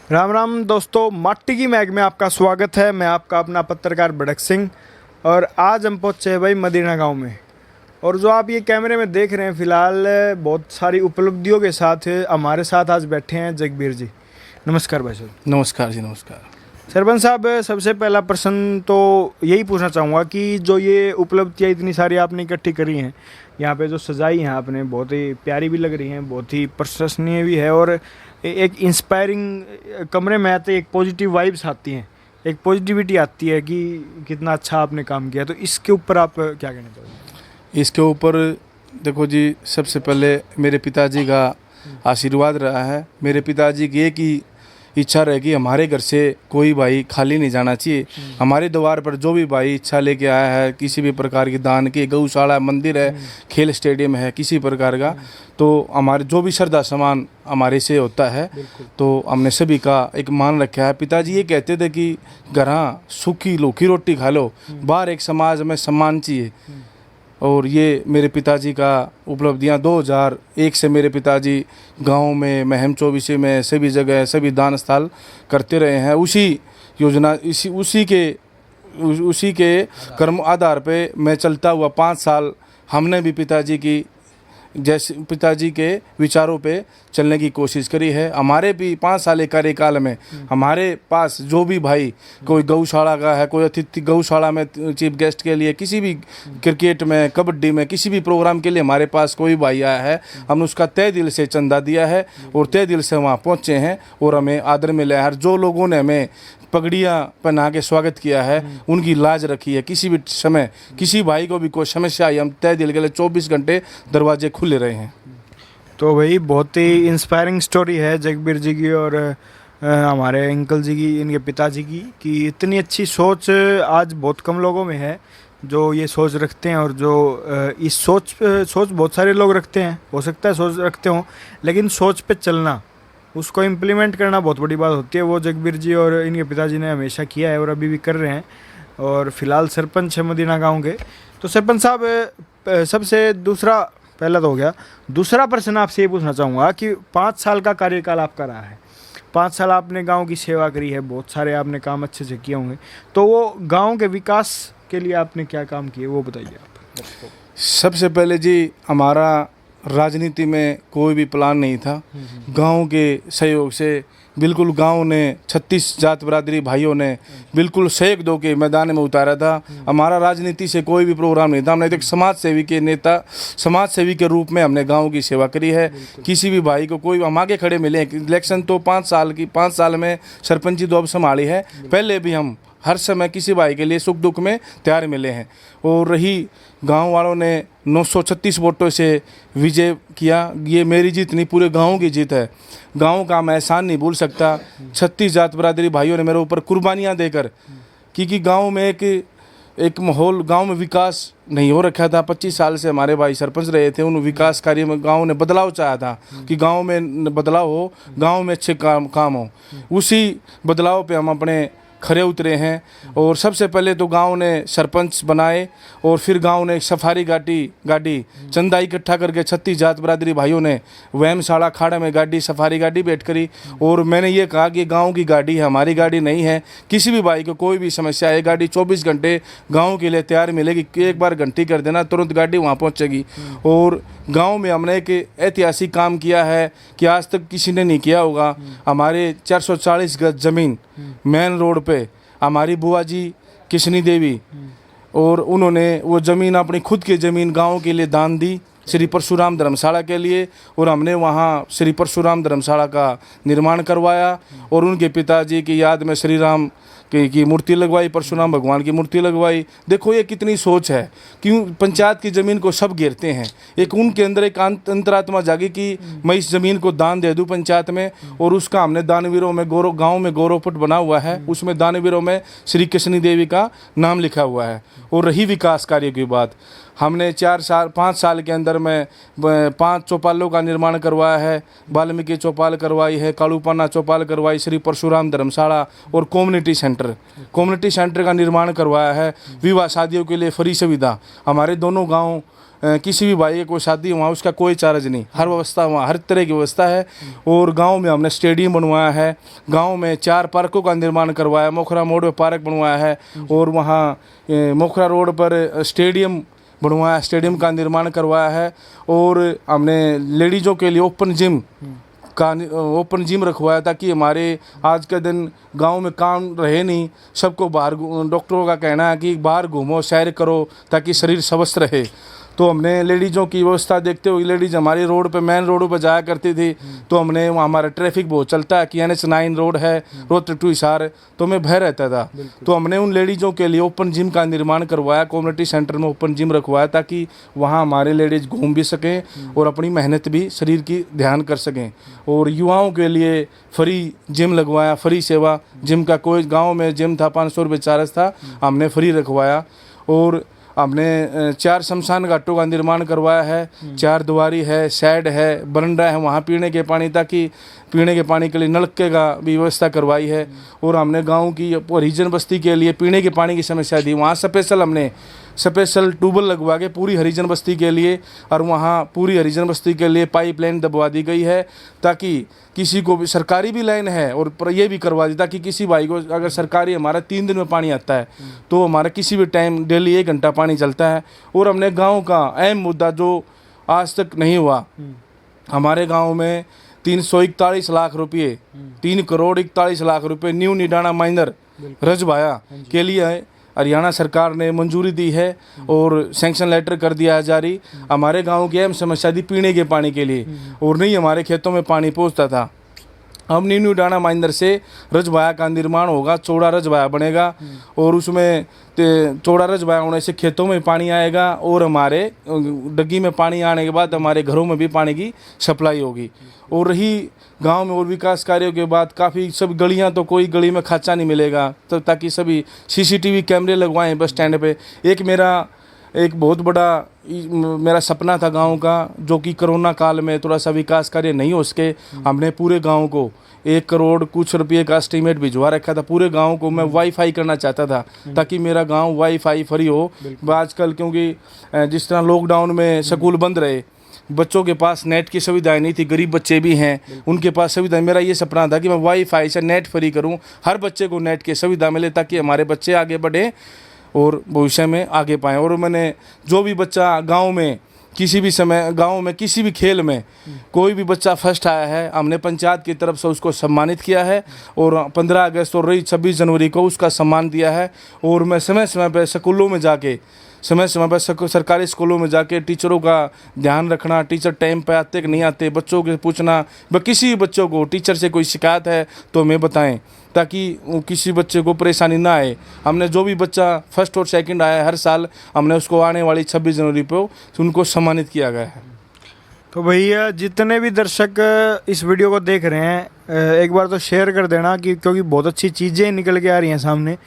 राम राम दोस्तों, माटी की मैग में आपका स्वागत है। मैं आपका अपना पत्रकार बड़क सिंह और आज हम पहुँचे हैं भाई मदीना गांव में। और जो आप ये कैमरे में देख रहे हैं फ़िलहाल बहुत सारी उपलब्धियों के साथ हमारे साथ आज बैठे हैं जगबीर जी। नमस्कार भाई साहब। नमस्कार जी, नमस्कार। सरपंच साहब, सबसे पहला प्रश्न तो यही पूछना चाहूँगा कि जो ये उपलब्धियाँ इतनी सारी आपने इकट्ठी करी हैं, यहाँ पे जो सजाई हैं आपने, बहुत ही प्यारी भी लग रही हैं, बहुत ही प्रशंसनीय भी है और एक इंस्पायरिंग कमरे में आते एक पॉजिटिव वाइब्स आती हैं, एक पॉजिटिविटी आती है कि कितना अच्छा आपने काम किया। तो इसके ऊपर आप क्या कहना चाहोगे? इसके ऊपर देखो जी, सबसे पहले मेरे पिताजी का आशीर्वाद रहा है। मेरे पिताजी की एक ही इच्छा रहेगी, हमारे घर से कोई भाई खाली नहीं जाना चाहिए। हमारे द्वार पर जो भी भाई इच्छा लेके आया है, किसी भी प्रकार की दान की, गौशाला, मंदिर है, खेल स्टेडियम है, किसी प्रकार का, तो हमारे जो भी श्रद्धा सामान हमारे से होता है, तो हमने सभी का एक मान रखा है। पिताजी ये कहते थे कि घर सूखी लोखी रोटी खा लो, बाहर एक समाज में सम्मान चाहिए। और ये मेरे पिताजी का उपलब्धियाँ 2001 से मेरे पिताजी गांव में, महम चौबीसी में, सभी जगह सभी दान स्थल करते रहे हैं। उसी योजना उसी के कर्म आधार पे मैं चलता हुआ 5 साल हमने भी पिताजी के विचारों पे चलने की कोशिश करी है। हमारे भी 5 साल कार्यकाल में हमारे पास जो भी भाई कोई गौशाला का है, कोई अतिथि गौशाला में चीफ गेस्ट के लिए, किसी भी क्रिकेट में, कबड्डी में, किसी भी प्रोग्राम के लिए हमारे पास कोई भाई आया है, हमने उसका तय दिल से चंदा दिया है और तय दिल से वहाँ पहुँचे हैं और हमें आदर मिला है। जो लोगों ने हमें पगड़ियाँ पहना के स्वागत किया है, उनकी लाज रखी है। किसी भी समय किसी भाई को भी कोई समस्या आई, हम तय दिल के लिए 24 घंटे दरवाजे खुले रहे हैं। तो भाई बहुत ही इंस्पायरिंग स्टोरी है जगबीर जी की और हमारे अंकल जी की, इनके पिताजी की, कि इतनी अच्छी सोच आज बहुत कम लोगों में है जो ये सोच रखते हैं। और जो इस सोच बहुत सारे लोग रखते हैं, हो सकता है सोच रखते हों, लेकिन सोच पे चलना, उसको इम्प्लीमेंट करना बहुत बड़ी बात होती है। वो जगबीर जी और इनके पिताजी ने हमेशा किया है और अभी भी कर रहे हैं। और फिलहाल सरपंच है मदीना गाँव के। तो सरपंच साहब, सबसे दूसरा, पहला तो हो गया, दूसरा प्रश्न आपसे ये पूछना चाहूँगा कि 5 साल का कार्यकाल आपका रहा है, 5 साल आपने गांव की सेवा करी है, बहुत सारे आपने काम अच्छे से किए होंगे। तो वो गांव के विकास के लिए आपने क्या काम किए, वो बताइए आप। सबसे पहले जी, हमारा राजनीति में कोई भी प्लान नहीं था। गांव के सहयोग से बिल्कुल गांव ने 36 जात बरादरी भाइयों ने बिल्कुल सहयोग दो के मैदान में उतारा था। हमारा राजनीति से कोई भी प्रोग्राम नहीं था। हमने एक समाज सेवी के नेता, समाज सेवी के रूप में हमने गांव की सेवा करी है। किसी भी भाई को कोई हम आगे खड़े मिले। इलेक्शन तो 5 साल में सरपंची तो अब संभाली है, पहले भी हम हर समय किसी भाई के लिए सुख दुख में तैयार मिले हैं। और रही गांव वालों ने 936 वोटों से विजय किया, ये मेरी जीत नहीं, पूरे गांव की जीत है। गांव का मैं एहसान नहीं भूल सकता। 36 जात बरादरी भाइयों ने मेरे ऊपर कुर्बानियां देकर, क्योंकि गांव में एक माहौल, गांव में विकास नहीं हो रखा था। 25 साल से हमारे भाई सरपंच रहे थे, उन विकास कार्य में गांव ने बदलाव चाहा था कि गांव में बदलाव हो, गांव में अच्छे काम हो। उसी बदलाव पे हम अपने खरे उतरे हैं। और सबसे पहले तो गांव ने सरपंच बनाए और फिर गांव ने सफारी गाड़ी चंदा इकट्ठा करके 36 जात बरादरी भाइयों ने वहमशाला खाड़ा में सफारी गाड़ी बैठ करी। और मैंने ये कहा कि गांव की गाड़ी है, हमारी गाड़ी नहीं है। किसी भी भाई को कोई भी समस्या है, गाड़ी 24 घंटे गांव के लिए तैयार मिलेगी। एक बार घंटी कर देना, तुरंत गाड़ी वहाँ पहुँचेगी। और गांव में हमने एक ऐतिहासिक काम किया है कि आज तक किसी ने नहीं किया होगा। हमारे 440 गज जमीन मेन रोड पे हमारी बुआ जी किशनी देवी, और उन्होंने वो ज़मीन अपनी खुद की ज़मीन गांव के लिए दान दी, श्री परशुराम धर्मशाला के लिए। और हमने वहाँ श्री परशुराम धर्मशाला का निर्माण करवाया और उनके पिताजी की याद में श्री राम की मूर्ति लगवाई, परशुराम भगवान की मूर्ति लगवाई। देखो ये कितनी सोच है। क्यों पंचायत की ज़मीन को सब घेरते हैं, एक उनके अंदर एक अंतरात्मा जागी कि मैं इस ज़मीन को दान दे दूं पंचायत में। और उसका हमने दानवीरों में गांव में गौरवपट बना हुआ है, उसमें दानवीरों में श्री कृष्णी देवी का नाम लिखा हुआ है। और रही विकास कार्य की बात, हमने 5 साल के अंदर में 5 चौपालों का निर्माण करवाया है। वाल्मीकि चौपाल करवाई है, कालूपाना चौपाल करवाई, श्री परशुराम धर्मशाला और कम्युनिटी सेंटर का निर्माण करवाया है। विवाह शादियों के लिए फ्री सुविधा हमारे दोनों गांव किसी भी भाई की कोई शादी वहाँ उसका कोई चार्ज नहीं, हर व्यवस्था वहाँ, हर तरह की व्यवस्था है। और गांव में हमने स्टेडियम बनवाया है, गांव में 4 पार्कों का निर्माण करवाया, मोखरा मोड़ पे पार्क बनवाया है, और वहाँ मोखरा रोड पर स्टेडियम बनवाया, स्टेडियम का निर्माण करवाया है। और हमने लेडीज़ों के लिए ओपन जिम रखवाया, ताकि हमारे आज के दिन गांव में काम रहे नहीं, सबको बाहर, डॉक्टरों का कहना है कि बाहर घूमो, सैर करो, ताकि शरीर स्वस्थ रहे। तो हमने लेडीज़ों की व्यवस्था देखते हुए, लेडीज़ हमारी रोड पे, मेन रोडों पर जाया करती थी, तो हमने वहाँ, हमारा ट्रैफिक बहुत चलता है कि NH9 रोड है, रोहतक टू हिसार, तो मैं भय रहता था। तो हमने उन लेडीज़ों के लिए ओपन जिम का निर्माण करवाया, कम्युनिटी सेंटर में ओपन जिम रखवाया, ताकि वहाँ हमारे लेडीज़ घूम भी सकें और अपनी मेहनत भी, शरीर की ध्यान कर सकें। और युवाओं के लिए फ्री जिम लगवाया, फ्री सेवा जिम का, कोई गाँव में जिम था 500 रुपये चार्ज था, हमने फ्री रखवाया। और हमने 4 शमशान घाटों का निर्माण करवाया है, 4 दुआरी है, शेड है, बरंडा है, वहाँ पीने के पानी, ताकि पीने के पानी के लिए नलके का भी व्यवस्था करवाई है। और हमने गांव की हरिजन बस्ती के लिए पीने के पानी की समस्या थी, वहाँ स्पेशल ट्यूबवेल लगवा के पूरी हरिजन बस्ती के लिए, और वहाँ पूरी हरिजन बस्ती के लिए पाइपलाइन दबवा दी गई है, ताकि किसी को भी, सरकारी भी लाइन है और पर ये भी करवा दी, ताकि किसी भाई को अगर सरकारी हमारा 3 दिन में पानी आता है, तो हमारा किसी भी टाइम डेली 1 घंटा पानी चलता है। और हमने गाँव का अहम मुद्दा जो आज तक नहीं हुआ, हमारे गाँव में 341 लाख रुपये, 3 करोड़ 41 लाख रुपये न्यू निडाना माइनर रजवाया के लिए हरियाणा सरकार ने मंजूरी दी है और सैंक्शन लेटर कर दिया है जारी। हमारे गांव की अहम समस्या थी पीने के पानी के लिए, और नहीं हमारे खेतों में पानी पहुंचता था। अब न्यू डाना माइंदर से रजवाया का निर्माण होगा, चौड़ा रजवाया बनेगा, और उसमें चौड़ा रजवाया होने से खेतों में पानी आएगा, और हमारे डग्गी में पानी आने के बाद हमारे घरों में भी पानी की सप्लाई होगी। और रही गांव में और विकास कार्यों के बाद, काफ़ी सब गलियां, तो कोई गली में खाचा नहीं मिलेगा, तो ताकि सभी CCTV कैमरे लगवाएं बस स्टैंड पे। एक बहुत बड़ा मेरा सपना था गांव का, जो कि कोरोना काल में थोड़ा सा विकास कार्य नहीं हो सके। हमने पूरे गांव को 1 करोड़ कुछ रुपये का एस्टीमेट भिजवा रखा था। पूरे गांव को मैं वाईफाई करना चाहता था, ताकि मेरा गांव वाईफाई फ्री हो। आजकल क्योंकि जिस तरह लॉकडाउन में स्कूल बंद रहे, बच्चों के पास नेट की सुविधाएं नहीं थी, गरीब बच्चे भी हैं, उनके पास सुविधा। मेरा ये सपना था कि मैं वाईफाई से नेट फ्री करूं, हर बच्चे को नेट की सुविधा मिले, ताकि हमारे बच्चे आगे बढ़ें और भविष्य में आगे पाएँ। और मैंने जो भी बच्चा गांव में किसी भी समय, गांव में किसी भी खेल में कोई भी बच्चा फर्स्ट आया है, हमने पंचायत की तरफ से उसको सम्मानित किया है, और 15 अगस्त और 26 जनवरी को उसका सम्मान दिया है। और मैं समय समय पर स्कूलों में जाके, सरकारी स्कूलों में जाके टीचरों का ध्यान रखना, टीचर टाइम पे आते कि नहीं आते, बच्चों के पूछना, किसी भी बच्चों को टीचर से कोई शिकायत है तो हमें बताएं, ताकि किसी बच्चे को परेशानी ना आए। हमने जो भी बच्चा फर्स्ट और सेकंड आया है, हर साल हमने उसको आने वाली 26 जनवरी पर उनको सम्मानित किया गया है। तो भैया, जितने भी दर्शक इस वीडियो को देख रहे हैं, एक बार तो शेयर कर देना, क्योंकि बहुत अच्छी चीज़ें निकल के आ रही हैं सामने।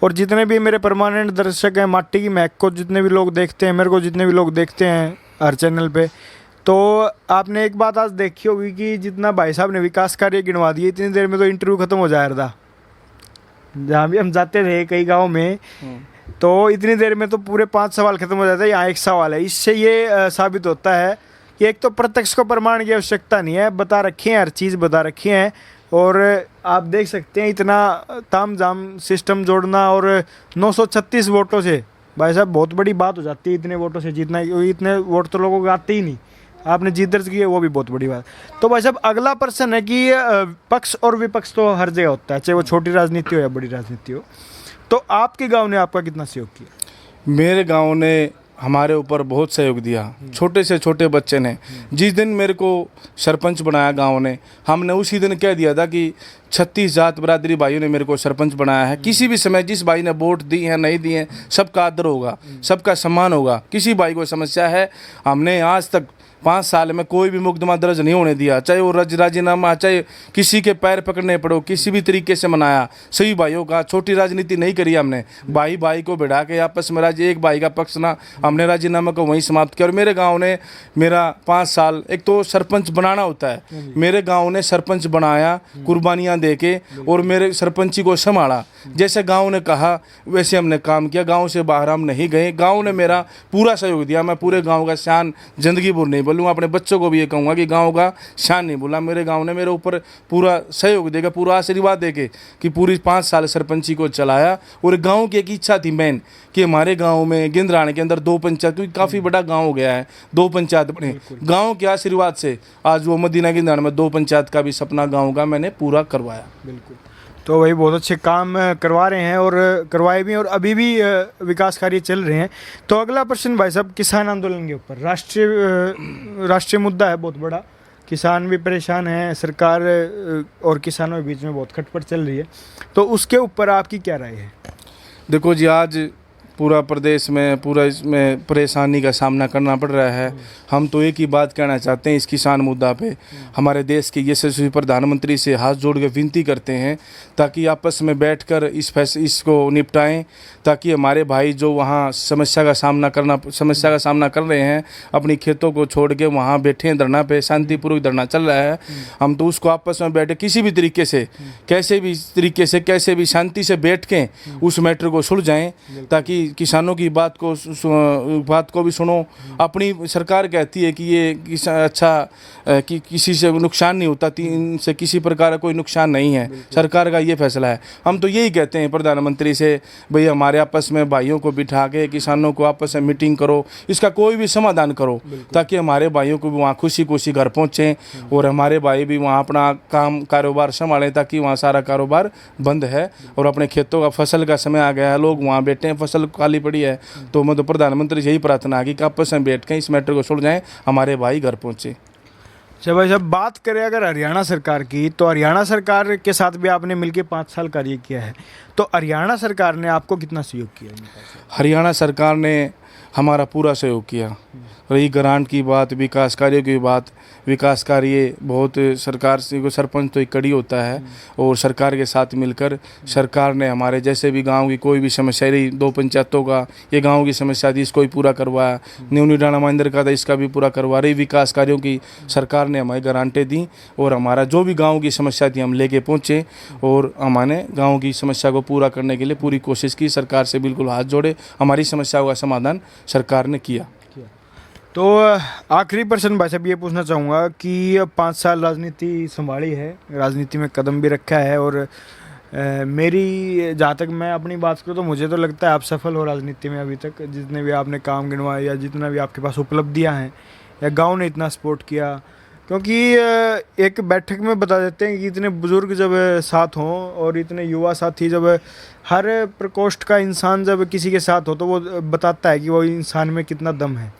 और जितने भी मेरे परमानेंट दर्शक हैं, माटी की महक को जितने भी लोग देखते हैं, मेरे को जितने भी लोग देखते हैं हर चैनल पे, तो आपने एक बात आज देखी होगी कि जितना भाई साहब ने विकास कार्य गिनवा दिए, इतनी देर में तो इंटरव्यू ख़त्म हो जा रहा था। जहाँ भी हम जाते थे कई गाँव में, तो इतनी देर में तो पूरे 5 सवाल ख़त्म हो जाते हैं, यहाँ 1 सवाल है। इससे ये साबित होता है कि एक तो प्रत्यक्ष को प्रमाण की आवश्यकता नहीं है, बता रखी है, हर चीज़ बता रखी है। और आप देख सकते हैं इतना ताम झाम सिस्टम जोड़ना, और 936 वोटों से भाई साहब बहुत बड़ी बात हो जाती है। इतने वोटों से जीतना, इतने वोट तो लोगों को आते ही नहीं, आपने जीत दर्ज की है, वो भी बहुत बड़ी बात। तो भाई साहब, अगला प्रश्न है कि पक्ष और विपक्ष तो हर जगह होता है, चाहे वो छोटी राजनीति हो या बड़ी राजनीति हो। तो आपके गाँव ने आपका कितना सहयोग किया? मेरे गाँव ने हमारे ऊपर बहुत सहयोग दिया, छोटे से छोटे बच्चे ने। जिस दिन मेरे को सरपंच बनाया गांव ने, हमने उसी दिन कह दिया था कि 36 जात बरादरी भाइयों ने मेरे को सरपंच बनाया है। किसी भी समय जिस भाई ने वोट दी है नहीं दी है, सबका आदर होगा, सबका सम्मान होगा। किसी भाई को समस्या है, हमने आज तक 5 साल में कोई भी मुकदमा दर्ज नहीं होने दिया, चाहे वो राजीनामा, चाहे किसी के पैर पकड़ने पड़ो, किसी भी तरीके से मनाया सभी भाइयों का। छोटी राजनीति नहीं करी हमने, भाई भाई को बिठा के आपस में एक भाई का पक्ष ना, हमने राजीनामा को वहीं समाप्त किया। और मेरे गाँव ने मेरा 5 साल, एक तो सरपंच बनाना होता है, मेरे गाँव ने सरपंच बनाया कुर्बानियाँ दे के, और मेरे सरपंची को संभाला। जैसे गाँव ने कहा वैसे हमने काम किया, गाँव से बाहर हम नहीं गए। गाँव ने मेरा पूरा सहयोग दिया। मैं पूरे गाँव का शान जिंदगी भर नहीं बोलूँगा, अपने बच्चों को भी ये कहूँगा कि गाँव का शान नहीं बोला। मेरे गाँव ने मेरे ऊपर पूरा सहयोग देगा, पूरा आशीर्वाद देके कि पूरी 5 साल सरपंची को चलाया। और गाँव की एक इच्छा थी मेन कि हमारे गाँव में गिंदराने के अंदर 2 पंचायत, क्योंकि काफ़ी बड़ा गाँव हो गया है, 2 पंचायत बने। गाँव के आशीर्वाद से आज वो मदीना गिंदराने में 2 पंचायत का भी सपना गाँव का मैंने पूरा करवाया। बिल्कुल। तो वही बहुत अच्छे काम करवा रहे हैं और करवाए भी, और अभी भी विकास कार्य चल रहे हैं। तो अगला प्रश्न भाई साहब, किसान आंदोलन के ऊपर, राष्ट्रीय मुद्दा है बहुत बड़ा, किसान भी परेशान हैं, सरकार और किसानों के बीच में बहुत खटपट चल रही है, तो उसके ऊपर आपकी क्या राय है? देखो जी, आज पूरा प्रदेश में पूरा इसमें परेशानी का सामना करना पड़ रहा है। हम तो एक ही बात कहना चाहते हैं इस किसान मुद्दा पे, हमारे देश के यशस्वी प्रधानमंत्री से हाथ जोड़ के विनती करते हैं ताकि आपस में बैठकर इसको निपटाएं, ताकि हमारे भाई जो वहाँ समस्या का सामना कर रहे हैं, अपनी खेतों को छोड़ के वहाँ बैठे हैं धरना पे, शांतिपूर्वक धरना चल रहा है। हम तो उसको आपस में बैठे किसी भी तरीके से, कैसे भी शांति से बैठ के उस मैटर को सुलझाएं, ताकि किसानों की बात को भी सुनो। अपनी सरकार कहती है कि ये कि किसी से नुकसान नहीं होता, इनसे किसी प्रकार का कोई नुकसान नहीं है, सरकार का ये फैसला है। हम तो यही कहते हैं प्रधानमंत्री से, भाई हमारे आपस में भाइयों को बिठा के किसानों को आपस में मीटिंग करो, इसका कोई भी समाधान करो, ताकि हमारे भाइयों को भी वहाँ खुशी खुशी घर पहुँचें और हमारे भाई भी वहाँ अपना कारोबार संभालें, ताकि वहाँ सारा कारोबार बंद है और अपने खेतों का फसल का समय आ गया है, लोग वहाँ बैठे हैं, फसल खाली पड़ी है। तो मैं तो प्रधानमंत्री से यही प्रार्थना है कि आपस में बैठ के इस मैटर को सुलझाएं, हमारे भाई घर पहुँचे। अच्छा भाई साहब, बात करें अगर हरियाणा सरकार की, तो हरियाणा सरकार के साथ भी आपने मिलकर 5 साल कार्य किया है, तो हरियाणा सरकार ने आपको कितना सहयोग किया? हरियाणा सरकार ने हमारा पूरा सहयोग किया। रही ग्रांट की बात, विकास कार्यों की बात, विकास कार्य बहुत सरकार से, सरपंच तो एक कड़ी होता है, और सरकार के साथ मिलकर सरकार ने हमारे जैसे भी गांव की कोई भी समस्या रही, 2 पंचायतों का ये गांव की समस्या थी, इसको भी पूरा करवाया। न्यूनी डाना महेंद्र का था, इसका भी पूरा करवा रही। विकास कार्यों की सरकार ने हमारी गारंटी दी और हमारा जो भी गाँव की समस्या थी हम लेके पहुँचे, और हमने गाँव की समस्या को पूरा करने के लिए पूरी कोशिश की। सरकार से बिल्कुल हाथ जोड़े, हमारी समस्याओं का समाधान सरकार ने किया। तो आखिरी प्रश्न भाई साहब ये पूछना चाहूँगा कि 5 साल राजनीति संभाली है, राजनीति में कदम भी रखा है, और मेरी जहाँ तक मैं अपनी बात करूँ तो मुझे तो लगता है आप सफल हो राजनीति में अभी तक। जितने भी आपने काम गिनवाए या जितना भी आपके पास उपलब्धियाँ हैं, या गांव ने इतना सपोर्ट किया, क्योंकि एक बैठक में बता देते हैं कि इतने बुज़ुर्ग जब साथ हों और इतने युवा साथी, जब हर प्रकोष्ठ का इंसान जब किसी के साथ हो, तो वो बताता है कि वो इंसान में कितना दम है।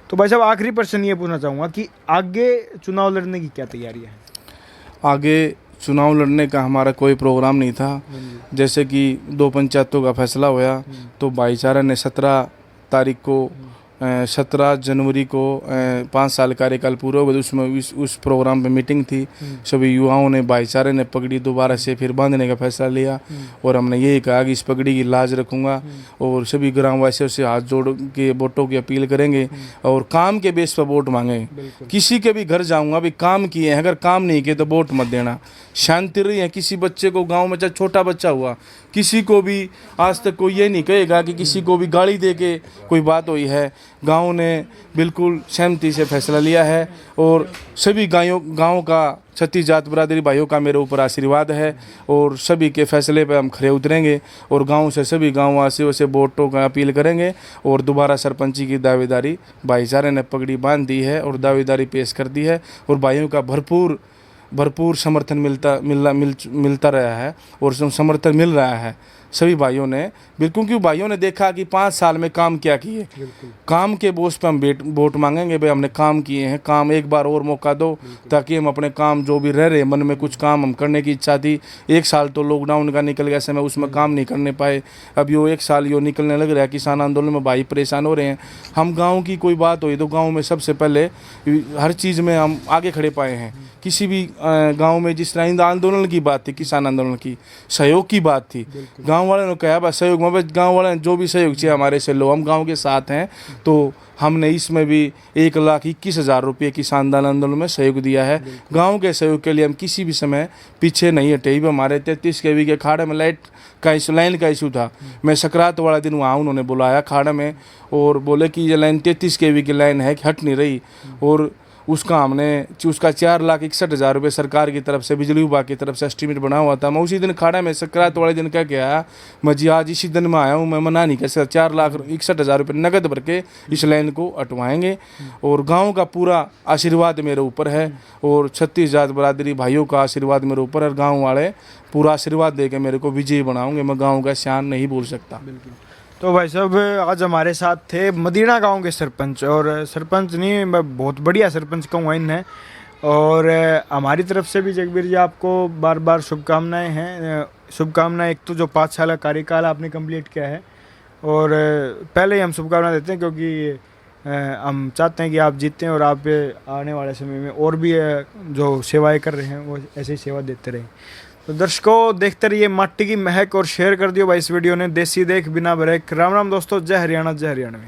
तो भाई साहब आखिरी प्रश्न ये पूछना चाहूँगा कि आगे चुनाव लड़ने की क्या तैयारी है? आगे चुनाव लड़ने का हमारा कोई प्रोग्राम नहीं था। जैसे कि 2 पंचायतों का फैसला हुआ, तो भाईचारा ने 17 जनवरी को 5 साल कार्यकाल पूरा हुआ, उसमें उस प्रोग्राम पे मीटिंग थी। सभी युवाओं ने, भाईचारे ने पगड़ी दोबारा से फिर बांधने का फैसला लिया, और हमने यही कहा कि इस पगड़ी की लाज रखूंगा, और सभी ग्रामवासियों से हाथ जोड़ के वोटों की अपील करेंगे और काम के बेस पर वोट मांगे। किसी के भी घर जाऊंगा, भी काम किए हैं, अगर काम नहीं किए तो वोट मत देना। शांति रही है, किसी बच्चे को गाँव में, चाहे छोटा बच्चा हुआ, किसी को भी आज तक कोई ये नहीं कहेगा कि किसी को भी गाली दे के कोई बात हुई है। गांव ने बिल्कुल सहमति से फैसला लिया है, और सभी गांव का 36 जात बिरादरी भाइयों का मेरे ऊपर आशीर्वाद है, और सभी के फैसले पे हम खरे उतरेंगे, और गांव से सभी गांववासियों से वोटों का अपील करेंगे, और दोबारा सरपंची की दावेदारी भाईचारे ने पगड़ी बांध दी है और दावेदारी पेश कर दी है, और भाइयों का भरपूर समर्थन मिलता रहा है, और समर्थन मिल रहा है। सभी भाइयों ने बिल्कुल, क्योंकि भाइयों ने देखा कि 5 साल में काम क्या किए, काम के बोझ पे हम वोट मांगेंगे। भाई हमने काम किए हैं, काम एक बार और मौका दो ताकि हम अपने काम जो भी रह रहे मन में कुछ काम हम करने की इच्छा थी। 1 साल तो लॉकडाउन का निकल गया समय, उसमें काम नहीं करने पाए। अब यो 1 साल यो निकलने लग रहा है, किसान आंदोलन में भाई परेशान हो रहे हैं। हम गाँव की कोई बात हुई तो गाँव में सबसे पहले हर चीज़ में हम आगे खड़े पाए हैं। किसी भी गांव में जिस तरह आंदोलन की बात थी, किसान आंदोलन की सहयोग की बात थी, गांव वालों ने कहा बस सहयोग में, गांव वाले जो भी सहयोग चाहिए हमारे से लो, हम गांव के साथ हैं। तो हमने इसमें भी 1,21,000 रुपये किसान आंदोलन में सहयोग दिया है। गांव के सहयोग के लिए हम किसी भी समय पीछे नहीं हटे। भी हमारे 33 kV के खाड़े में लाइन का इशू था। मैं सकरात वाला दिन वहाँ उन्होंने बुलाया खाड़े में और बोले कि ये लाइन 33 kV की लाइन है कि हट नहीं रही, और उसका 4,61,000 रुपये सरकार की तरफ से, बिजली विभाग की तरफ से एस्टीमेट बना हुआ था। मैं उसी दिन खाड़ा में सकरात वाले दिन कह के आया, मैं जी आज इसी दिन में आया हूँ, मैं मना नहीं कर सकता। 4,61,000 रुपये नकद भर के इस लाइन को हटवाएंगे। और गांव का पूरा आशीर्वाद मेरे ऊपर है और 36 जात बरादरी भाइयों का आशीर्वाद मेरे ऊपर है। गाँव वाले पूरा आशीर्वाद दे के मेरे को विजयी बनाऊंगे। मैं गाँव का शान नहीं भूल सकता। तो भाई साहब आज हमारे साथ थे मदीना गांव के सरपंच, और सरपंच नहीं मैं बहुत बढ़िया सरपंच कहूँगा इन्हें। और हमारी तरफ से भी जगबीर जी आपको बार बार शुभकामनाएं हैं। शुभकामनाएं, एक तो जो 5 साल का कार्यकाल आपने कंप्लीट किया है, और पहले ही हम शुभकामनाएं देते हैं क्योंकि हम चाहते हैं कि आप जीतें और आप आने वाले समय में और भी जो सेवाएं कर रहे हैं वो ऐसे ही सेवा देते रहें। तो दर्शकों देखते रहिए माटी की महक और शेयर कर दियो भाई इस वीडियो ने। देसी देख बिना ब्रेक। राम राम दोस्तों, जय हरियाणा, जय हरियाणवी।